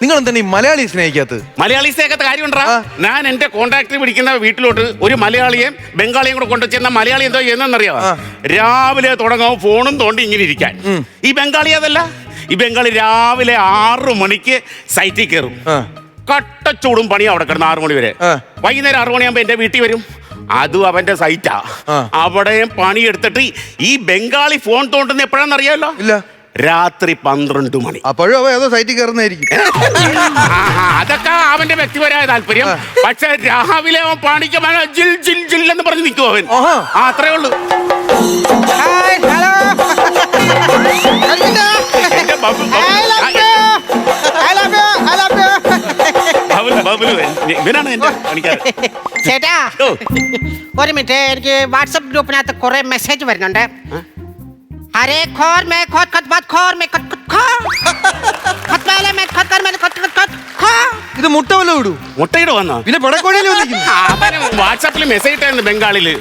നിങ്ങൾ എന്താണ് ഈ മലയാളി സ്നേഹിക്കാത്തത്? മലയാളി സ്നേഹിക്കാത്ത കാര്യമുണ്ടാ? ഞാൻ എന്റെ കോൺട്രാക്ടർ പിടിക്കുന്ന വീട്ടിലോട്ട് ഒരു മലയാളിയെയും ബംഗാളിയും കൂടെ കൊണ്ടുവച്ചെന്ന മലയാളി എന്തോ ചെയ്യുന്നറിയാം. രാവിലെ തുടങ്ങുമ്പോൾ ഫോണും തോണ്ടി ഇങ്ങനെ ഇരിക്കാൻ. ഈ ബംഗാളി അതല്ല, ഈ ബംഗാളി രാവിലെ 6 മണിക്ക് സൈറ്റിൽ കയറും. കട്ടച്ചൂടും പണി അവിടെ കിടന്ന് 6 മണി വരെ. വൈകുന്നേരം 6 മണിയാകുമ്പോ എന്റെ വീട്ടിൽ വരും. അതും അവന്റെ സൈറ്റാ. അവിടെയും പണിയെടുത്തിട്ട് ഈ ബംഗാളി ഫോൺ തോണ്ടുന്ന എപ്പോഴാന്ന് അറിയാമല്ലോ? ഇല്ല. രാത്രി 12 മണി. അപ്പോഴും അവ ഏതോ സൈറ്റിൽ കയറുന്നതായിരിക്കും. അതൊക്കെ അവന്റെ വ്യക്തിപരമായ താല്പര്യം. പക്ഷെ രാവിലെ അവൻ പണിക്ക് ജിൽ ജിൽ ജിൽ എന്ന് പറഞ്ഞ് നിൽക്കും അവൻ. അത്രേ ഉള്ളൂ. ഇവനാണ് എന്റെ പണിക്കാരൻ. ചേട്ടാ ഒരു മിനിറ്റ്, എനിക്ക് വാട്സപ്പ് ഗ്രൂപ്പിനകത്ത് കുറെ മെസ്സേജ് വരുന്നുണ്ട്. अरे खोर में खोद खत बात खोर में खत खत खा खत पहले में खत कर में खत खत खत खा. ഇത് മുട്ട വല്ല വിടൂ? മുട്ടയുടെ വന്നോ? പിന്നെ പടക്കോഴിയിൽ വന്നിരിക്കുന്നു. വാട്സാപ്പിൽ മെസ്സേജ് ഇട്ടായിരുന്നു ബംഗാളില്.